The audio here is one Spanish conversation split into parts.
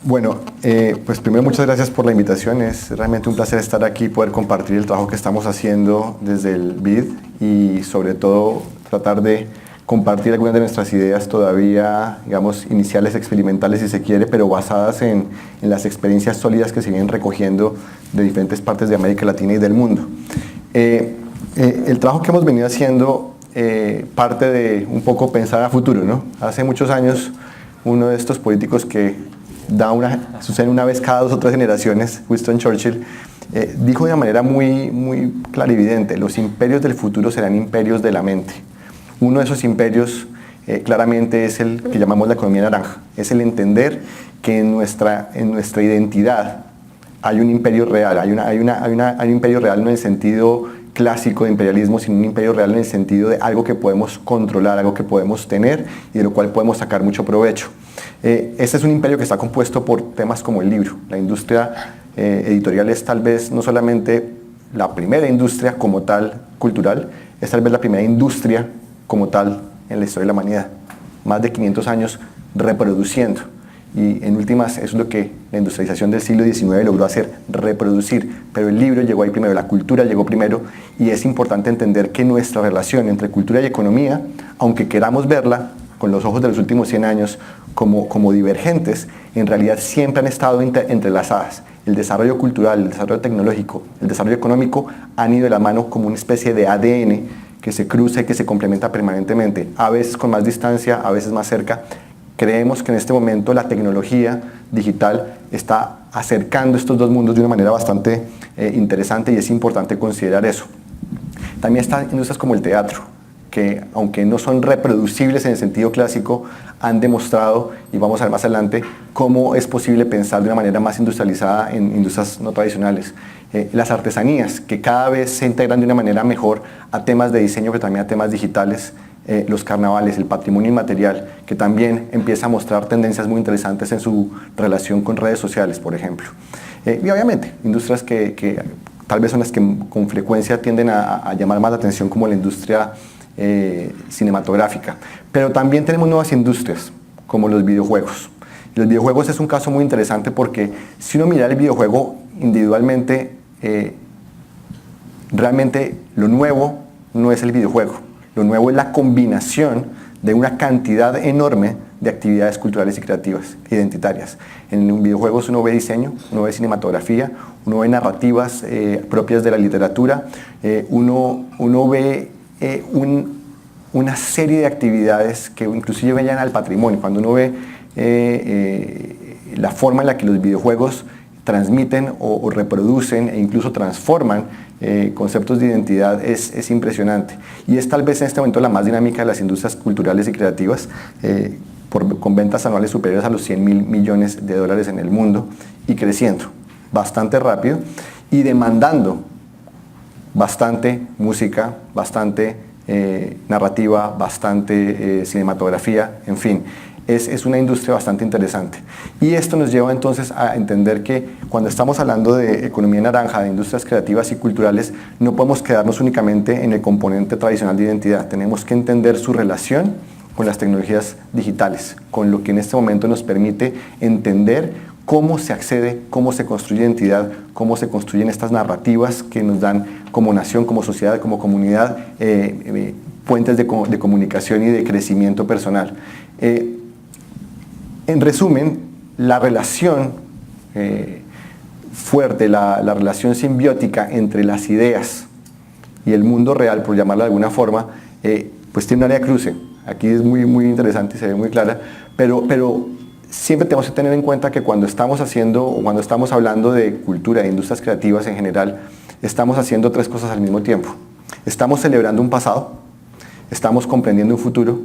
Bueno, pues primero muchas gracias por la invitación. Es realmente un placer estar aquí y poder compartir el trabajo que estamos haciendo desde el BID y sobre todo tratar de compartir algunas de nuestras ideas todavía, digamos, iniciales, experimentales si se quiere, pero basadas en las experiencias sólidas que se vienen recogiendo de diferentes partes de América Latina y del mundo. El trabajo que hemos venido haciendo parte de un poco pensar a futuro, ¿no? Hace muchos años uno de estos políticos que sucede una vez cada 2 o 3 generaciones, Winston Churchill, dijo de una manera muy clarividente: los imperios del futuro serán imperios de la mente. Uno de esos imperios claramente es el que llamamos la economía naranja, es el entender que en nuestra identidad hay un imperio real, hay un imperio real no en el sentido clásico de imperialismo, sino un imperio real en el sentido de algo que podemos controlar, algo que podemos tener y de lo cual podemos sacar mucho provecho. Este es un imperio que está compuesto por temas como el libro. La industria editorial es tal vez no solamente la primera industria como tal cultural, es tal vez la primera industria como tal en la historia de la humanidad. Más de 500 años reproduciendo. Y en últimas, eso es lo que la industrialización del siglo XIX logró hacer, reproducir. Pero el libro llegó ahí primero, la cultura llegó primero, y es importante entender que nuestra relación entre cultura y economía, aunque queramos verla con los ojos de los últimos 100 años como divergentes, en realidad siempre han estado entrelazadas. El desarrollo cultural, el desarrollo tecnológico, el desarrollo económico han ido de la mano como una especie de ADN que se cruza y que se complementa permanentemente, a veces con más distancia, a veces más cerca. Creemos que en este momento la tecnología digital está acercando estos dos mundos de una manera bastante interesante y es importante considerar eso. También están industrias como el teatro, que aunque no son reproducibles en el sentido clásico, han demostrado, y vamos a ver más adelante, cómo es posible pensar de una manera más industrializada en industrias no tradicionales. Las artesanías, que cada vez se integran de una manera mejor a temas de diseño, pero también a temas digitales. Los carnavales, el patrimonio inmaterial, que también empieza a mostrar tendencias muy interesantes en su relación con redes sociales, por ejemplo. Y obviamente, industrias que tal vez son las que con frecuencia tienden a llamar más la atención, como la industria cinematográfica. Pero también tenemos nuevas industrias, como los videojuegos. Los videojuegos es un caso muy interesante porque si uno mira el videojuego individualmente, realmente lo nuevo no es el videojuego. Lo nuevo es la combinación de una cantidad enorme de actividades culturales y creativas, identitarias. En videojuegos uno ve diseño, uno ve cinematografía, uno ve narrativas propias de la literatura, uno ve una serie de actividades que inclusive llegan al patrimonio. Cuando uno ve la forma en la que los videojuegos transmiten o reproducen e incluso transforman conceptos de identidad es impresionante. Y es tal vez en este momento la más dinámica de las industrias culturales y creativas, con ventas anuales superiores a los 100.000 millones de dólares en el mundo y creciendo bastante rápido y demandando bastante música, bastante narrativa, bastante cinematografía, en fin. Es una industria bastante interesante. Y esto nos lleva entonces a entender que cuando estamos hablando de economía naranja, de industrias creativas y culturales, no podemos quedarnos únicamente en el componente tradicional de identidad. Tenemos que entender su relación con las tecnologías digitales, con lo que en este momento nos permite entender cómo se accede, cómo se construye identidad, cómo se construyen estas narrativas que nos dan como nación, como sociedad, como comunidad, puentes de comunicación y de crecimiento personal. En resumen, la relación fuerte, la relación simbiótica entre las ideas y el mundo real, por llamarlo de alguna forma, pues tiene un área de cruce. Aquí es muy interesante y se ve muy clara, pero siempre tenemos que tener en cuenta que cuando estamos haciendo o cuando estamos hablando de cultura, de industrias creativas en general, estamos haciendo 3 cosas al mismo tiempo. Estamos celebrando un pasado, estamos comprendiendo un futuro,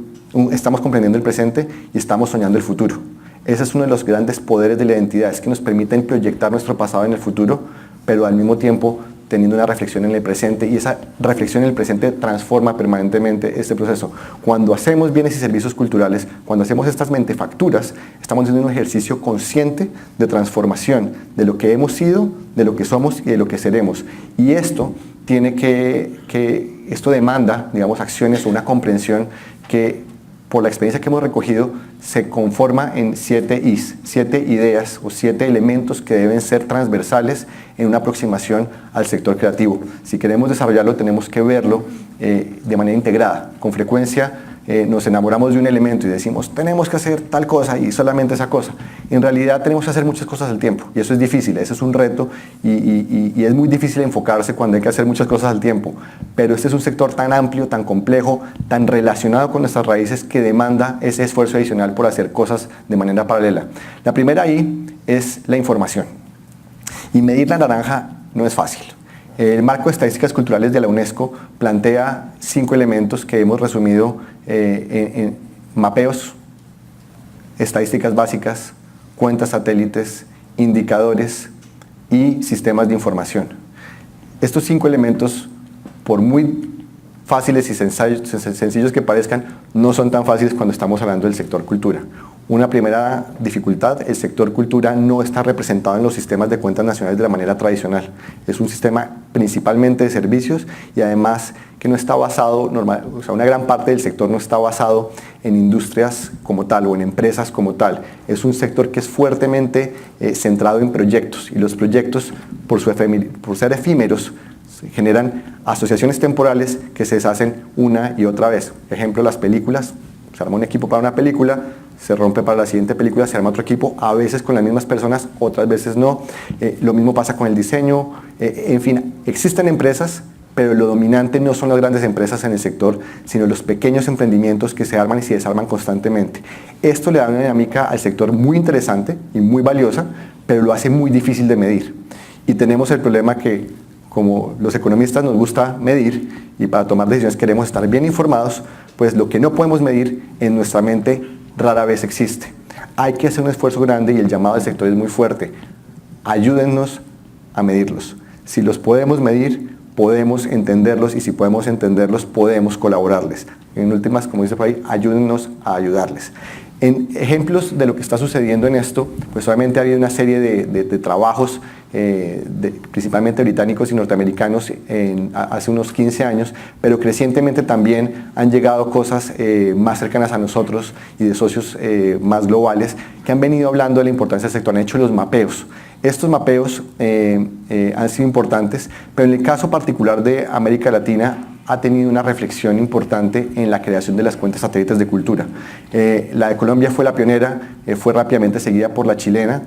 estamos comprendiendo el presente y estamos soñando el futuro. Ese es uno de los grandes poderes de la identidad, es que nos permiten proyectar nuestro pasado en el futuro, pero al mismo tiempo teniendo una reflexión en el presente, y esa reflexión en el presente transforma permanentemente este proceso. Cuando hacemos bienes y servicios culturales, cuando hacemos estas mentefacturas, estamos haciendo un ejercicio consciente de transformación de lo que hemos sido, de lo que somos y de lo que seremos. Y esto esto demanda, digamos, acciones o una comprensión que por la experiencia que hemos recogido, se conforma en 7 Is, 7 ideas o 7 elementos que deben ser transversales en una aproximación al sector creativo. Si queremos desarrollarlo, tenemos que verlo de manera integrada. Con frecuencia nos enamoramos de un elemento y decimos, tenemos que hacer tal cosa y solamente esa cosa. En realidad tenemos que hacer muchas cosas al tiempo y eso es difícil, eso es un reto y es muy difícil enfocarse cuando hay que hacer muchas cosas al tiempo. Pero este es un sector tan amplio, tan complejo, tan relacionado con nuestras raíces que demanda ese esfuerzo adicional por hacer cosas de manera paralela. La primera ahí es la información. Y medir la naranja no es fácil. El marco de estadísticas culturales de la UNESCO plantea 5 elementos que hemos resumido en mapeos, estadísticas básicas, cuentas satélites, indicadores y sistemas de información. Estos 5 elementos, por muy fáciles y sencillos que parezcan, no son tan fáciles cuando estamos hablando del sector cultura. Una primera dificultad, el sector cultura no está representado en los sistemas de cuentas nacionales de la manera tradicional. Es un sistema principalmente de servicios y además que no está basado, una gran parte del sector no está basado en industrias como tal o en empresas como tal. Es un sector que es fuertemente centrado en proyectos y los proyectos, por ser efímeros, generan asociaciones temporales que se deshacen una y otra vez. Ejemplo, las películas, se arma un equipo para una película, se rompe para la siguiente película, se arma otro equipo, a veces con las mismas personas, otras veces no. Lo mismo pasa con el diseño. En fin, existen empresas, pero lo dominante no son las grandes empresas en el sector, sino los pequeños emprendimientos que se arman y se desarman constantemente. Esto le da una dinámica al sector muy interesante y muy valiosa, pero lo hace muy difícil de medir. Y tenemos el problema que, como los economistas nos gusta medir y para tomar decisiones queremos estar bien informados, pues lo que no podemos medir en nuestra mente rara vez existe. Hay que hacer un esfuerzo grande y el llamado del sector es muy fuerte. Ayúdennos a medirlos. Si los podemos medir, podemos entenderlos y si podemos entenderlos, podemos colaborarles. En últimas, como dice por ahí, ayúdennos a ayudarles. En ejemplos de lo que está sucediendo en esto, pues obviamente ha habido una serie de trabajos principalmente británicos y norteamericanos hace unos 15 años, pero crecientemente también han llegado cosas más cercanas a nosotros y de socios más globales que han venido hablando de la importancia del sector, han hecho los mapeos. Estos mapeos han sido importantes, pero en el caso particular de América Latina ha tenido una reflexión importante en la creación de las cuentas satélites de cultura. La de Colombia fue la pionera, fue rápidamente seguida por la chilena,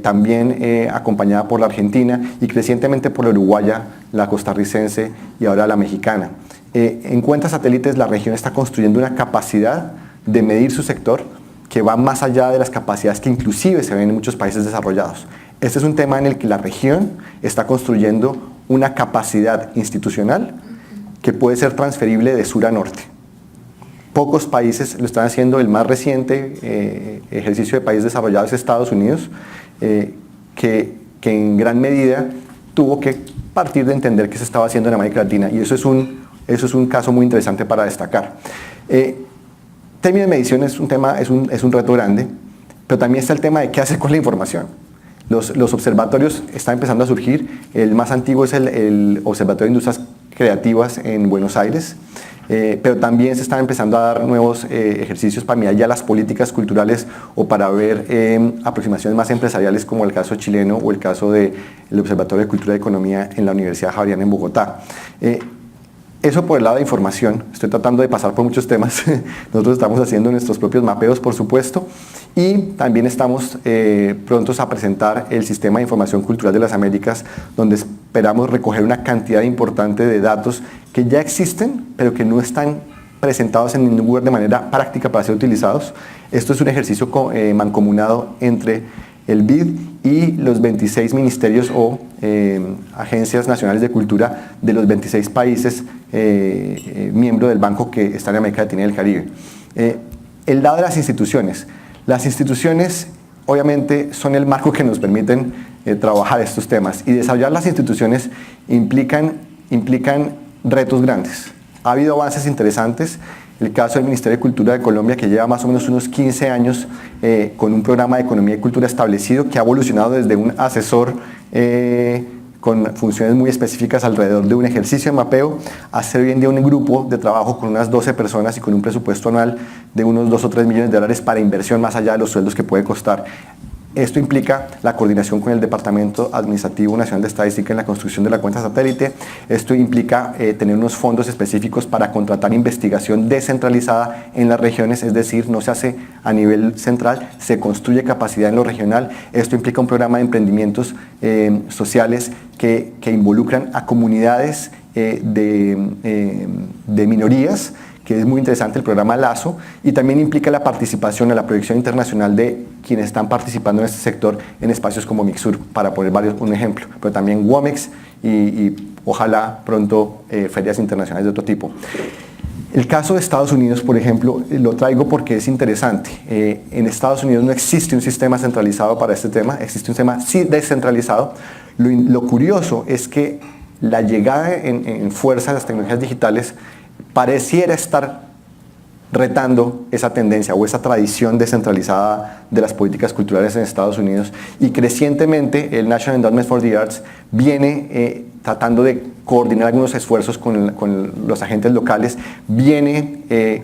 también acompañada por la argentina y crecientemente por la uruguaya, la costarricense y ahora la mexicana. En cuentas satélites la región está construyendo una capacidad de medir su sector que va más allá de las capacidades que inclusive se ven en muchos países desarrollados. Este es un tema en el que la región está construyendo una capacidad institucional que puede ser transferible de sur a norte. Pocos países lo están haciendo. El más reciente ejercicio de países desarrollados es Estados Unidos, que en gran medida tuvo que partir de entender qué se estaba haciendo en América Latina, y eso es un caso muy interesante para destacar. Término de medición es un reto grande, pero también está el tema de qué hacer con la información. Los observatorios están empezando a surgir. El más antiguo es el Observatorio de Industrias Creativas en Buenos Aires, pero también se están empezando a dar nuevos ejercicios para mirar ya las políticas culturales o para ver aproximaciones más empresariales, como el caso chileno o el caso del Observatorio de Cultura y Economía en la Universidad Javeriana en Bogotá. Eso por el lado de información. Estoy tratando de pasar por muchos temas. Nosotros estamos haciendo nuestros propios mapeos, por supuesto, y también estamos prontos a presentar el Sistema de Información Cultural de las Américas, donde esperamos recoger una cantidad importante de datos que ya existen, pero que no están presentados en ningún lugar de manera práctica para ser utilizados. Esto es un ejercicio mancomunado entre el BID y los 26 ministerios o agencias nacionales de cultura de los 26 países miembros del banco que están en América Latina y el Caribe. El lado de las instituciones. Las instituciones obviamente son el marco que nos permiten trabajar estos temas, y desarrollar las instituciones implican retos grandes. Ha habido avances interesantes. El caso del Ministerio de Cultura de Colombia, que lleva más o menos unos 15 años con un programa de economía y cultura establecido, que ha evolucionado desde un asesor con funciones muy específicas alrededor de un ejercicio de mapeo, a ser hoy en día un grupo de trabajo con unas 12 personas y con un presupuesto anual de unos 2 o 3 millones de dólares para inversión más allá de los sueldos que puede costar. Esto implica la coordinación con el Departamento Administrativo Nacional de Estadística en la construcción de la cuenta satélite. Esto implica tener unos fondos específicos para contratar investigación descentralizada en las regiones, es decir, no se hace a nivel central, se construye capacidad en lo regional. Esto implica un programa de emprendimientos sociales que involucran a comunidades de minorías, que es muy interesante el programa LAZO, y también implica la participación en la proyección internacional de quienes están participando en este sector en espacios como Mixur, para poner un ejemplo, pero también WOMEX y ojalá pronto ferias internacionales de otro tipo. El caso de Estados Unidos, por ejemplo, lo traigo porque es interesante. En Estados Unidos no existe un sistema centralizado para este tema, existe un sistema sí descentralizado. Lo curioso es que la llegada en fuerza de las tecnologías digitales pareciera estar retando esa tendencia o esa tradición descentralizada de las políticas culturales en Estados Unidos, y crecientemente el National Endowment for the Arts viene tratando de coordinar algunos esfuerzos con los agentes locales, viene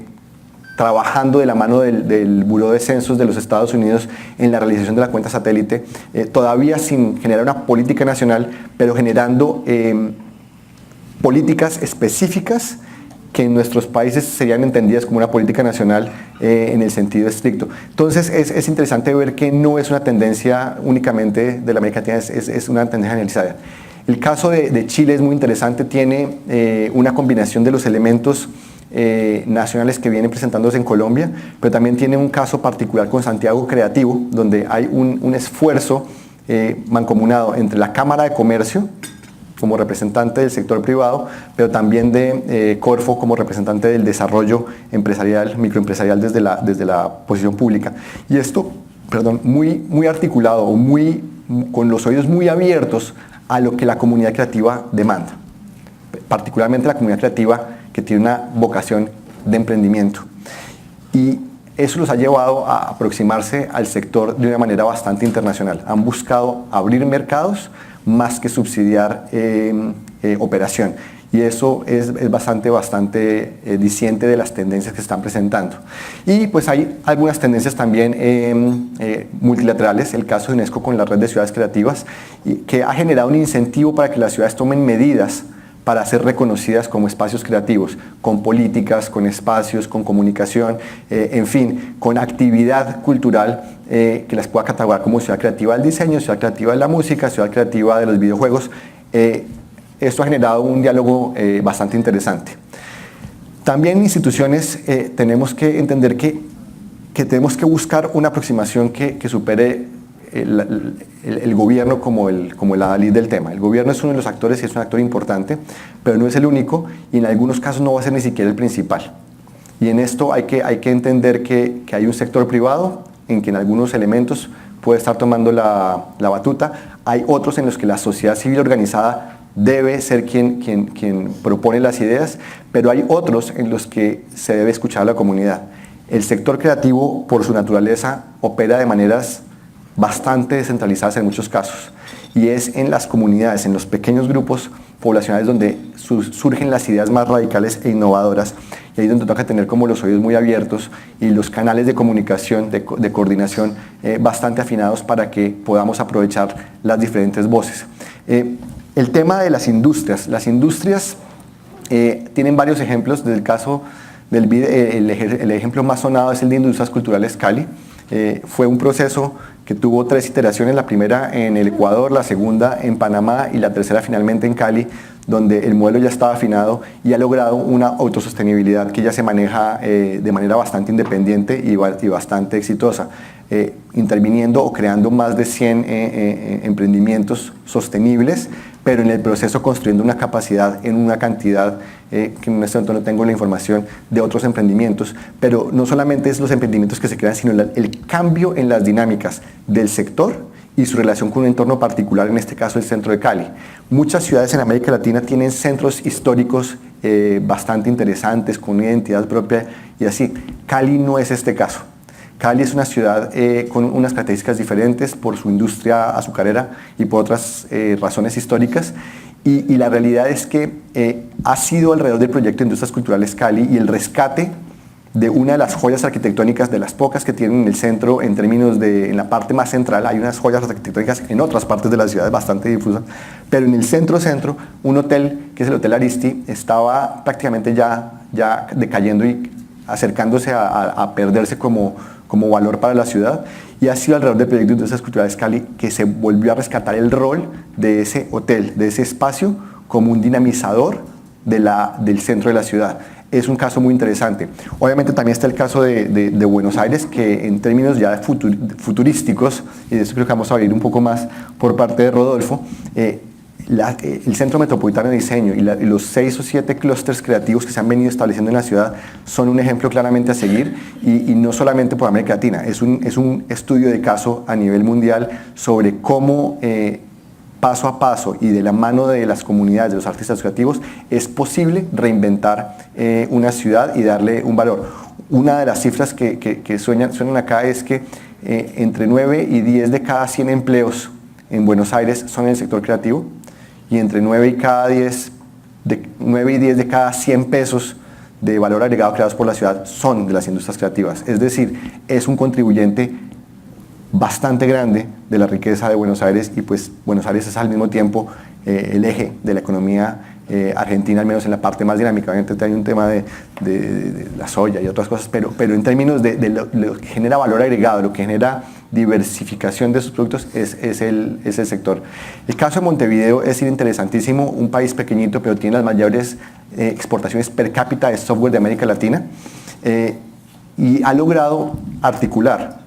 trabajando de la mano del Buró de Censos de los Estados Unidos en la realización de la cuenta satélite, todavía sin generar una política nacional, pero generando políticas específicas que en nuestros países serían entendidas como una política nacional en el sentido estricto. Entonces es interesante ver que no es una tendencia únicamente de la América Latina, es una tendencia generalizada. El caso de Chile es muy interesante, tiene una combinación de los elementos nacionales que vienen presentándose en Colombia, pero también tiene un caso particular con Santiago Creativo, donde hay un esfuerzo mancomunado entre la Cámara de Comercio, como representante del sector privado, pero también de Corfo como representante del desarrollo empresarial, microempresarial desde la posición pública. Y esto, muy articulado, con los oídos muy abiertos a lo que la comunidad creativa demanda, particularmente la comunidad creativa que tiene una vocación de emprendimiento. Y eso los ha llevado a aproximarse al sector de una manera bastante internacional. Han buscado abrir mercados más que subsidiar operación. Y eso es bastante diciente de las tendencias que se están presentando. Y pues hay algunas tendencias también multilaterales, el caso de UNESCO con la red de ciudades creativas, que ha generado un incentivo para que las ciudades tomen medidas para ser reconocidas como espacios creativos, con políticas, con espacios, con comunicación, en fin, con actividad cultural que las pueda catalogar como ciudad creativa del diseño, ciudad creativa de la música, ciudad creativa de los videojuegos. Esto ha generado un diálogo bastante interesante. También en instituciones tenemos que entender que tenemos que buscar una aproximación que supere el gobierno como la adalid del tema. El gobierno es uno de los actores y es un actor importante, pero no es el único, y en algunos casos no va a ser ni siquiera el principal. Y en esto hay que entender que hay un sector privado en que en algunos elementos puede estar tomando la batuta. Hay otros en los que la sociedad civil organizada debe ser quien propone las ideas, pero hay otros en los que se debe escuchar a la comunidad. El sector creativo, por su naturaleza, opera de maneras bastante descentralizadas en muchos casos, y es en las comunidades, en los pequeños grupos poblacionales donde surgen las ideas más radicales e innovadoras, y ahí es donde toca tener como los oídos muy abiertos y los canales de comunicación, de coordinación bastante afinados para que podamos aprovechar las diferentes voces. El tema de las industrias tienen varios ejemplos. Desde el caso del BID, el ejemplo más sonado es el de Industrias Culturales Cali. Fue un proceso que tuvo 3 iteraciones, la primera en el Ecuador, la segunda en Panamá y la tercera finalmente en Cali, donde el modelo ya estaba afinado y ha logrado una autosostenibilidad que ya se maneja de manera bastante independiente y bastante exitosa, interviniendo o creando más de 100 emprendimientos sostenibles, pero en el proceso construyendo una capacidad en una cantidad que en este momento no tengo la información de otros emprendimientos, pero no solamente es los emprendimientos que se crean, sino el cambio en las dinámicas del sector y su relación con un entorno particular, en este caso el centro de Cali. Muchas ciudades en América Latina tienen centros históricos bastante interesantes, con una identidad propia y así. Cali no es este caso. Cali es una ciudad con unas características diferentes por su industria azucarera y por otras razones históricas. Y la realidad es que ha sido alrededor del proyecto de Industrias Culturales Cali y el rescate de una de las joyas arquitectónicas, de las pocas que tienen en el centro, en términos de, en la parte más central, hay unas joyas arquitectónicas en otras partes de la ciudad bastante difusas, pero en el centro, un hotel, que es el Hotel Aristi, estaba prácticamente ya decayendo y acercándose a perderse como valor para la ciudad, y ha sido alrededor del proyecto de Industrias Culturales Cali que se volvió a rescatar el rol de ese hotel, de ese espacio, como un dinamizador del centro de la ciudad. Es un caso muy interesante. Obviamente también está el caso de Buenos Aires, que en términos ya futurísticos, y de eso creo que vamos a oír un poco más por parte de Rodolfo, el Centro Metropolitano de Diseño y los 6 o 7 clústeres creativos que se han venido estableciendo en la ciudad son un ejemplo claramente a seguir, y no solamente por América Latina, es un estudio de caso a nivel mundial sobre cómo paso a paso y de la mano de las comunidades, de los artistas creativos, es posible reinventar una ciudad y darle un valor. Una de las cifras que suenan acá es que entre 9 y 10 de cada 100 empleos en Buenos Aires son en el sector creativo, y entre 9 y 10 de cada 100 pesos de valor agregado creados por la ciudad son de las industrias creativas. Es decir, es un contribuyente bastante grande de la riqueza de Buenos Aires, y pues Buenos Aires es al mismo tiempo el eje de la economía argentina, al menos en la parte más dinámica. Obviamente hay un tema de la soya y otras cosas, pero en términos de lo que genera valor agregado, lo que genera diversificación de sus productos, es el sector. El caso de Montevideo es interesantísimo, un país pequeñito, pero tiene las mayores exportaciones per cápita de software de América Latina, y ha logrado articular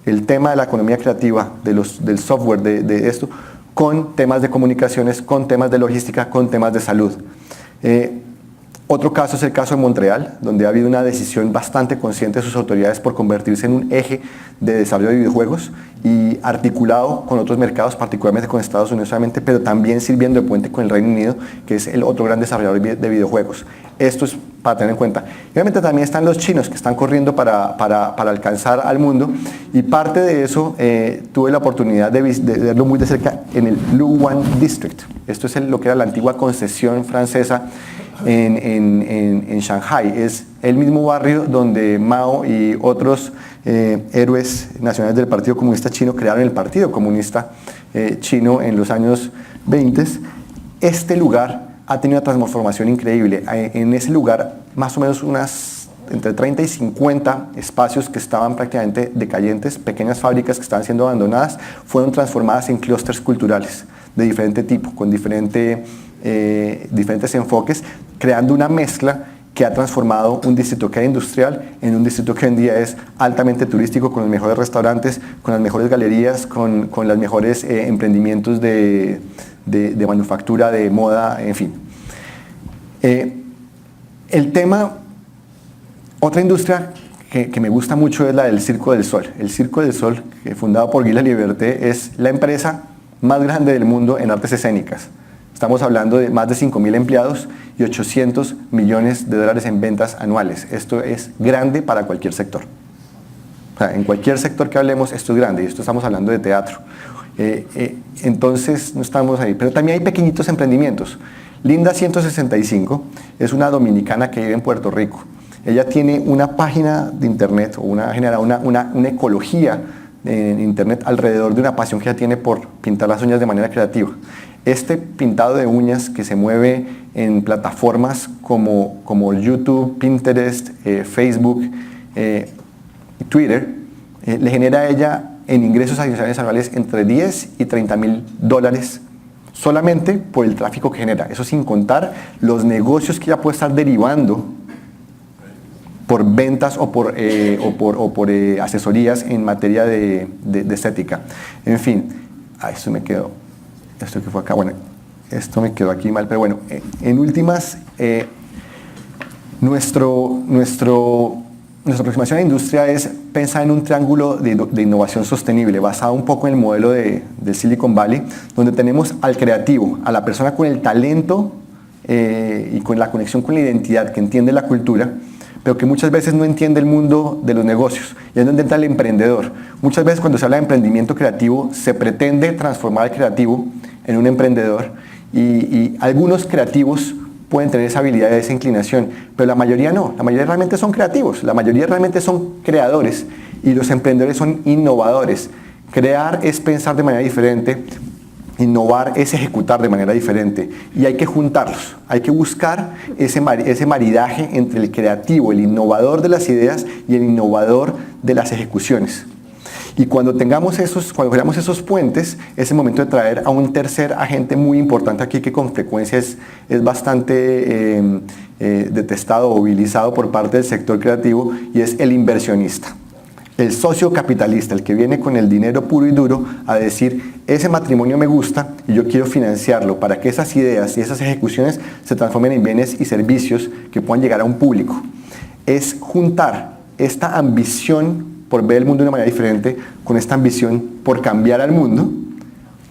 el tema de la economía creativa, del software, de esto, con temas de comunicaciones, con temas de logística, con temas de salud. Otro caso es el caso de Montreal, donde ha habido una decisión bastante consciente de sus autoridades por convertirse en un eje de desarrollo de videojuegos, y articulado con otros mercados, particularmente con Estados Unidos obviamente, pero también sirviendo de puente con el Reino Unido, que es el otro gran desarrollador de videojuegos. Esto es para tener en cuenta. Y obviamente también están los chinos, que están corriendo para alcanzar al mundo, y parte de eso tuve la oportunidad de verlo muy de cerca en el Luwan District. Esto es lo que era la antigua concesión francesa en Shanghai. Es el mismo barrio donde Mao y otros héroes nacionales del Partido Comunista Chino crearon el Partido Comunista Chino en los años 20. Este lugar ha tenido una transformación increíble. En ese lugar, más o menos entre 30 y 50 espacios que estaban prácticamente decayentes, pequeñas fábricas que estaban siendo abandonadas, fueron transformadas en clústeres culturales de diferente tipo, con diferentes enfoques, creando una mezcla que ha transformado un distrito que era industrial en un distrito que hoy en día es altamente turístico, con los mejores restaurantes, con las mejores galerías, con los mejores emprendimientos de manufactura, de moda, en fin. El tema, otra industria que me gusta mucho es la del Circo del Sol. El Circo del Sol, fundado por Guy Laliberté, es la empresa más grande del mundo en artes escénicas. Estamos hablando de más de 5.000 empleados y 800 millones de dólares en ventas anuales. Esto es grande para cualquier sector. O sea, en cualquier sector que hablemos, esto es grande, y esto estamos hablando de teatro. Entonces, no estamos ahí. Pero también hay pequeñitos emprendimientos. Linda 165 es una dominicana que vive en Puerto Rico. Ella tiene una página de internet, genera una ecología en internet alrededor de una pasión que ella tiene por pintar las uñas de manera creativa. Este pintado de uñas que se mueve en plataformas como YouTube, Pinterest, Facebook y Twitter, le genera a ella en ingresos adicionales anuales entre 10 y 30.000 dólares solamente por el tráfico que genera. Eso sin contar los negocios que ella puede estar derivando por ventas o por asesorías en materia de estética. En fin, esto me quedó, esto que fue acá, bueno, esto me quedó aquí mal, pero bueno, en últimas, nuestra aproximación a la industria es pensar en un triángulo de innovación sostenible, basado un poco en el modelo del Silicon Valley, donde tenemos al creativo, a la persona con el talento y con la conexión con la identidad, que entiende la cultura, pero que muchas veces no entiende el mundo de los negocios, y es donde entra el emprendedor. Muchas veces cuando se habla de emprendimiento creativo, se pretende transformar al creativo en un emprendedor, y algunos creativos pueden tener esa habilidad, esa inclinación, pero la mayoría no. La mayoría realmente son creativos, la mayoría realmente son creadores, y los emprendedores son innovadores. Crear es pensar de manera diferente, innovar es ejecutar de manera diferente, y hay que juntarlos, hay que buscar ese maridaje entre el creativo, el innovador de las ideas, y el innovador de las ejecuciones. Y cuando creamos esos puentes, es el momento de traer a un tercer agente muy importante aquí, que con frecuencia es bastante detestado o vilizado por parte del sector creativo, y es el inversionista. El socio capitalista, el que viene con el dinero puro y duro a decir, ese matrimonio me gusta y yo quiero financiarlo para que esas ideas y esas ejecuciones se transformen en bienes y servicios que puedan llegar a un público. Es juntar esta ambición por ver el mundo de una manera diferente con esta ambición por cambiar al mundo,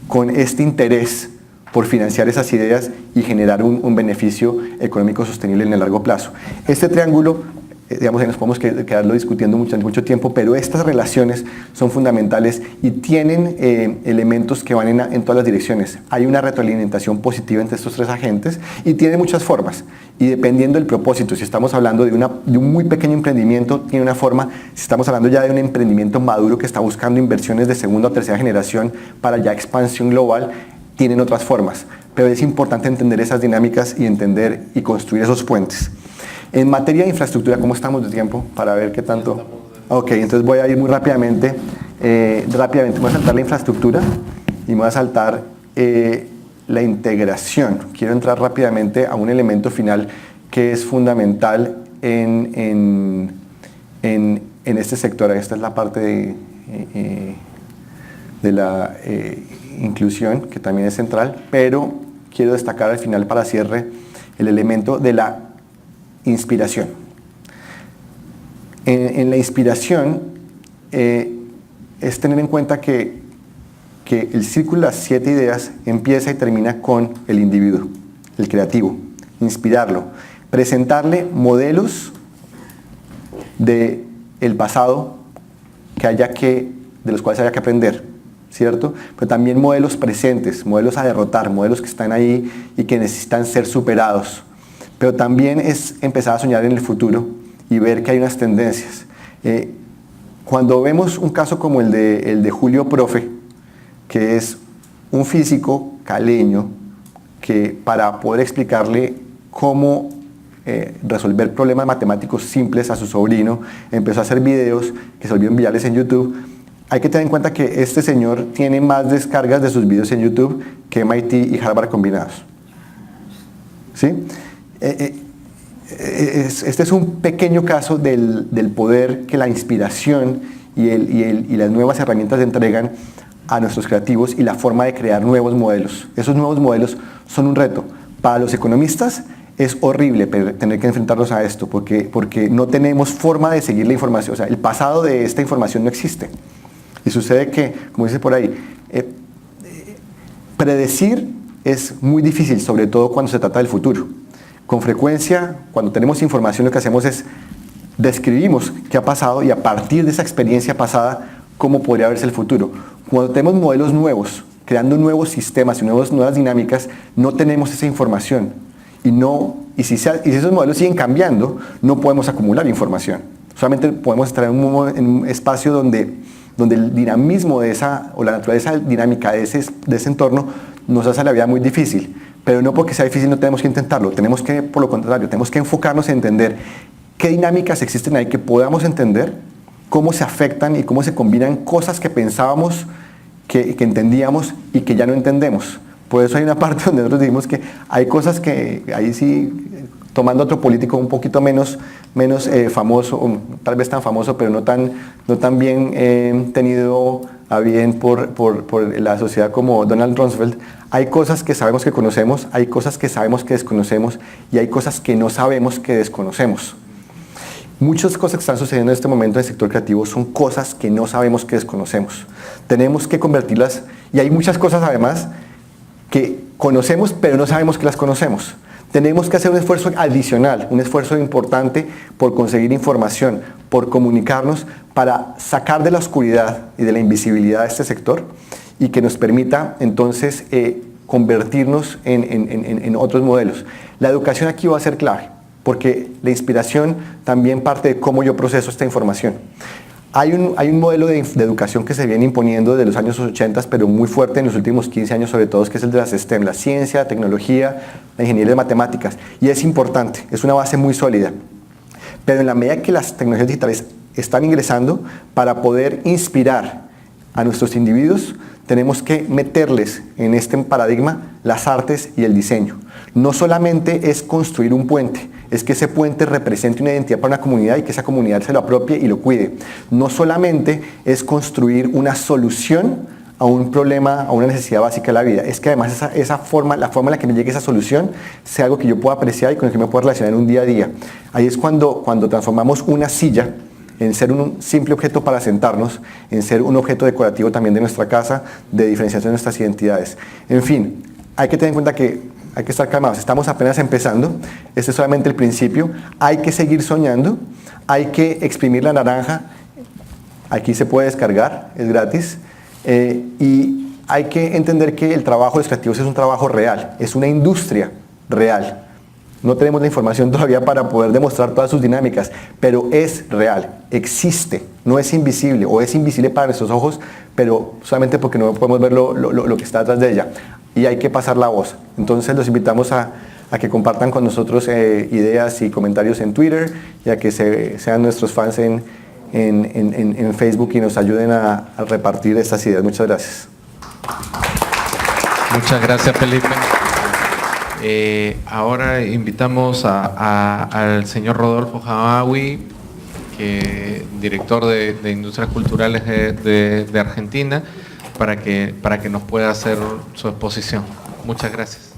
con este interés por financiar esas ideas y generar un beneficio económico sostenible en el largo plazo. Este triángulo, digamos, nos podemos quedarlo discutiendo mucho tiempo, pero estas relaciones son fundamentales y tienen elementos que van en todas las direcciones. Hay una retroalimentación positiva entre estos tres agentes y tiene muchas formas, y dependiendo del propósito, si estamos hablando de un muy pequeño emprendimiento, tiene una forma. Si estamos hablando ya de un emprendimiento maduro que está buscando inversiones de segunda o tercera generación para ya expansión global, tienen otras formas, pero es importante entender esas dinámicas y entender y construir esos puentes. En materia de infraestructura, ¿cómo estamos de tiempo? Para ver qué tanto. Ok, entonces voy a ir muy rápidamente. Voy a saltar la infraestructura y me voy a saltar la integración. Quiero entrar rápidamente a un elemento final que es fundamental en este sector. Esta es la parte de la inclusión, que también es central, pero quiero destacar al final, para cierre, el elemento de la inspiración. En la inspiración es tener en cuenta que el círculo de las 7 ideas empieza y termina con el individuo, el creativo. Inspirarlo, presentarle modelos del pasado de los cuales haya que aprender, ¿cierto? Pero también modelos presentes, modelos a derrotar, modelos que están ahí y que necesitan ser superados. Pero también es empezar a soñar en el futuro y ver que hay unas tendencias. Cuando vemos un caso como el de Julio Profe, que es un físico caleño que, para poder explicarle cómo resolver problemas matemáticos simples a su sobrino, empezó a hacer videos que se volvieron virales en YouTube. Hay que tener en cuenta que este señor tiene más descargas de sus videos en YouTube que MIT y Harvard combinados. ¿Sí? Este es un pequeño caso del poder que la inspiración y las nuevas herramientas entregan a nuestros creativos, y la forma de crear nuevos modelos. Esos nuevos modelos son un reto. Para los economistas es horrible tener que enfrentarnos a esto, porque no tenemos forma de seguir la información. O sea, el pasado de esta información no existe. Y sucede que, como dice por ahí, predecir es muy difícil, sobre todo cuando se trata del futuro. Con frecuencia, cuando tenemos información, lo que hacemos es describimos qué ha pasado, y a partir de esa experiencia pasada, cómo podría verse el futuro. Cuando tenemos modelos nuevos, creando nuevos sistemas y nuevas dinámicas, no tenemos esa información. Y si esos modelos siguen cambiando, no podemos acumular información. Solamente podemos estar en un espacio donde el dinamismo o la naturaleza dinámica de ese entorno nos hace la vida muy difícil. Pero no porque sea difícil no tenemos que intentarlo, tenemos que, por lo contrario, tenemos que enfocarnos en entender qué dinámicas existen ahí que podamos entender, cómo se afectan y cómo se combinan cosas que pensábamos que entendíamos y que ya no entendemos. Por eso hay una parte donde nosotros decimos que hay cosas que, ahí sí, tomando otro político un poquito menos famoso, o tal vez tan famoso, pero no tan bien tenido a bien por la sociedad como Donald Rumsfeld, hay cosas que sabemos que conocemos, hay cosas que sabemos que desconocemos, y hay cosas que no sabemos que desconocemos. Muchas cosas que están sucediendo en este momento en el sector creativo son cosas que no sabemos que desconocemos. Tenemos que convertirlas, y hay muchas cosas además que conocemos pero no sabemos que las conocemos. Tenemos que hacer un esfuerzo adicional, un esfuerzo importante por conseguir información, por comunicarnos, para sacar de la oscuridad y de la invisibilidad de este sector y que nos permita entonces convertirnos en otros modelos. La educación aquí va a ser clave, porque la inspiración también parte de cómo yo proceso esta información. Hay un modelo de educación que se viene imponiendo desde los años 80, pero muy fuerte en los últimos 15 años sobre todo, que es el de las STEM, la ciencia, la tecnología, la ingeniería y matemáticas. Y es importante, es una base muy sólida. Pero en la medida que las tecnologías digitales están ingresando, para poder inspirar a nuestros individuos, tenemos que meterles en este paradigma las artes y el diseño. No solamente es construir un puente, es que ese puente represente una identidad para una comunidad y que esa comunidad se lo apropie y lo cuide. No solamente es construir una solución a un problema, a una necesidad básica de la vida, es que además la forma en la que me llegue esa solución sea algo que yo pueda apreciar y con el que me pueda relacionar en un día a día. Ahí es cuando transformamos una silla en ser un simple objeto para sentarnos, en ser un objeto decorativo también de nuestra casa, de diferenciación de nuestras identidades. En fin, hay que tener en cuenta que hay que estar calmados, estamos apenas empezando, este es solamente el principio, hay que seguir soñando, hay que exprimir la naranja, aquí se puede descargar, es gratis, y hay que entender que el trabajo de los creativos es un trabajo real, es una industria real. No tenemos la información todavía para poder demostrar todas sus dinámicas, pero es real, existe, no es invisible, o es invisible para nuestros ojos, pero solamente porque no podemos ver lo que está detrás de ella. Y hay que pasar la voz. Entonces los invitamos a que compartan con nosotros ideas y comentarios en Twitter, y a que sean nuestros fans en Facebook y nos ayuden a repartir estas ideas. Muchas gracias. Muchas gracias, Felipe. Ahora invitamos al señor Rodolfo Jamawi, director de Industrias Culturales de Argentina, para que nos pueda hacer su exposición. Muchas gracias.